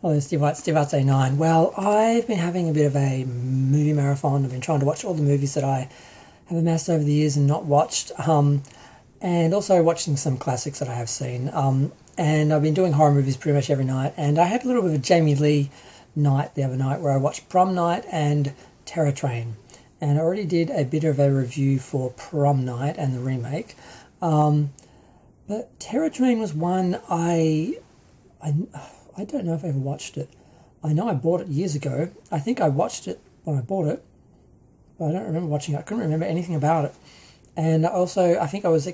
Hello, Steve White, Steve Arts A9. Well, I've been having a bit of a movie marathon. I've been trying to watch all the movies that I have amassed over the years and not watched, and also watching some classics that I have seen. And I've been doing horror movies pretty much every night. And I had a little bit of a Jamie Lee night the other night where I watched Prom Night and Terror Train. And I already did a bit of a review for Prom Night and the remake. But Terror Train was one I don't know if I ever watched it. I know I bought it years ago. I think I watched it when I bought it, but I don't remember watching it. I couldn't remember anything about it. And also, I think I was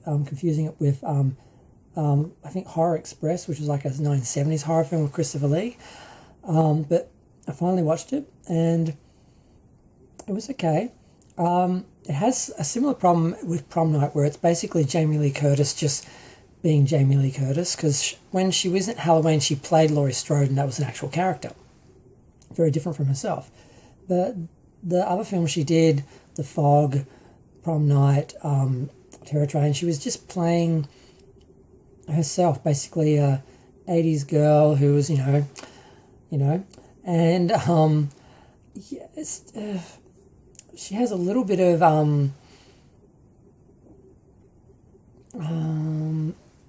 confusing it with, I think Horror Express, which was like a 1970s horror film with Christopher Lee. But I finally watched it, and it was okay. It has a similar problem with Prom Night, where it's basically Jamie Lee Curtis just being Jamie Lee Curtis, because when she was at Halloween, she played Laurie Strode, and that was an actual character. Very different from herself. But the other films she did, The Fog, Prom Night, Terror Train, she was just playing herself, basically a 80s girl who was, and yeah, she has a little bit of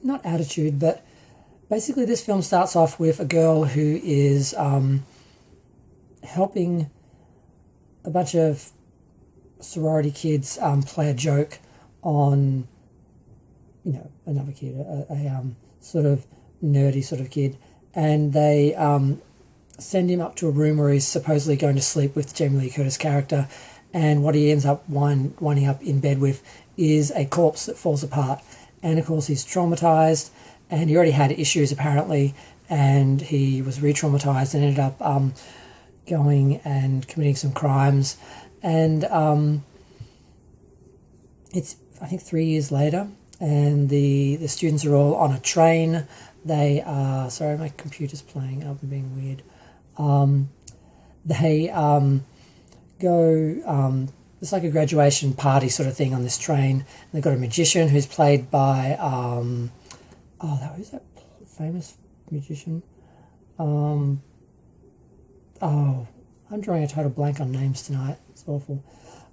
not attitude, but basically this film starts off with a girl who is helping a bunch of sorority kids play a joke on, another kid, a sort of nerdy sort of kid, and they send him up to a room where he's supposedly going to sleep with Jamie Lee Curtis' character, and what he ends up winding up in bed with is a corpse that falls apart. And of course he's traumatized, and he already had issues apparently, and he was re-traumatized and ended up going and committing some crimes. And it's, I think, 3 years later, and the students are all on a train. They are, sorry, my computer's playing up and being weird. They go, it's like a graduation party sort of thing on this train. And they've got a magician who's played by, who's that famous magician? I'm drawing a total blank on names tonight. It's awful.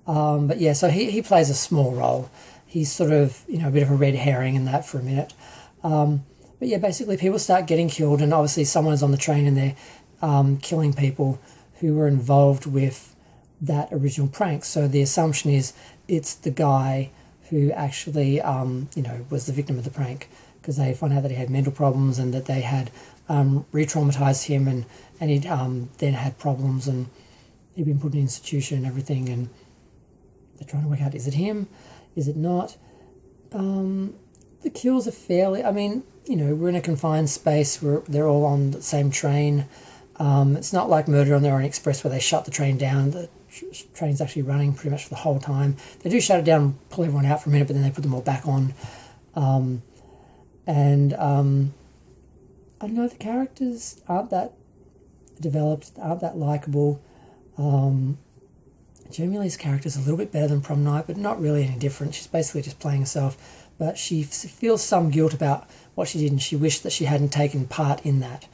But yeah, so he plays a small role. He's sort of, a bit of a red herring in that for a minute. But yeah, basically people start getting killed, and obviously someone's on the train and they're killing people who were involved with that original prank. So the assumption is it's the guy who actually, was the victim of the prank, because they find out that he had mental problems and that they had re-traumatized him, and he'd then had problems, and he'd been put in an institution and everything, and they're trying to work out, is it him? Is it not? The kills are fairly, we're in a confined space where they're all on the same train. It's not like Murder on the Orient Express where they shut the train down. The train's actually running pretty much for the whole time. They do shut it down and pull everyone out for a minute, but then they put them all back on. I don't know, the characters aren't that developed, aren't that likeable. Jamie Lee's character's a little bit better than Prom Night, but not really any different. She's basically just playing herself, but she feels some guilt about what she did, and she wished that she hadn't taken part in that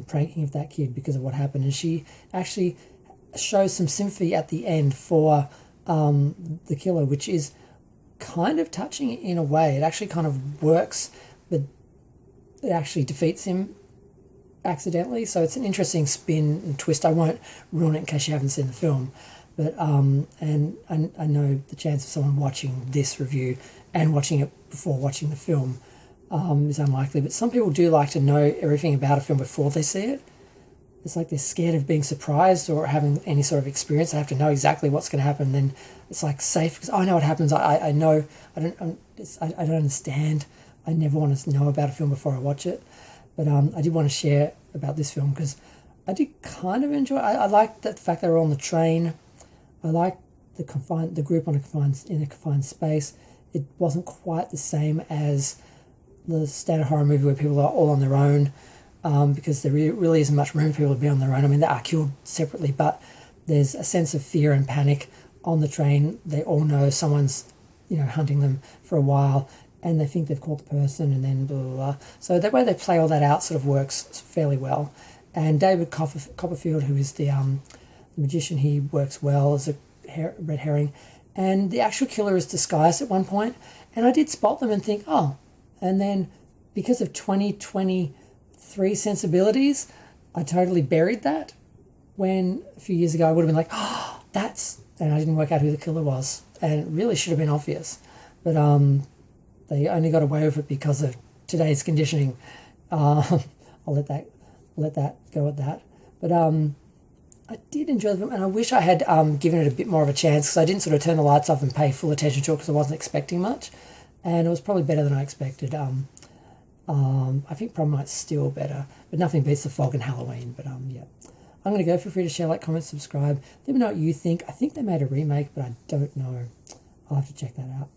pranking of that kid because of what happened. And she actually shows some sympathy at the end for the killer, which is kind of touching in a way. It actually kind of works, but it actually defeats him accidentally. So it's an interesting spin and twist. I won't ruin it in case you haven't seen the film, but and I know the chance of someone watching this review and watching it before watching the film is unlikely. But some people do like to know everything about a film before they see it. It's like they're scared of being surprised or having any sort of experience. They have to know exactly what's going to happen. Then it's like safe because I know what happens. I know. I don't understand. I never want to know about a film before I watch it. But I did want to share about this film because I did kind of enjoy. I liked the fact they were on the train. I liked the group in a confined space. It wasn't quite the same as the standard horror movie where people are all on their own. Because there really isn't much room for people to be on their own. I mean, they are killed separately, but there's a sense of fear and panic on the train. They all know someone's, hunting them for a while, and they think they've caught the person, and then blah, blah, blah. So that way they play all that out sort of works fairly well. And David Copperfield, who is the magician, he works well as a red herring. And the actual killer is disguised at one point, and I did spot them and think, oh, and then because of 2023 sensibilities, I totally buried that, when a few years ago I would have been like, oh, and I didn't work out who the killer was, and it really should have been obvious. But they only got away with it because of today's conditioning. I'll let that go at that. But I did enjoy them, and I wish I had given it a bit more of a chance, because I didn't sort of turn the lights off and pay full attention to it because I wasn't expecting much, and it was probably better than I expected. I think Prom Night's still better, but nothing beats The Fog and Halloween. But yeah, I'm going to go. Feel free to share, like, comment, subscribe. Let me know what you think. I think they made a remake, but I don't know. I'll have to check that out.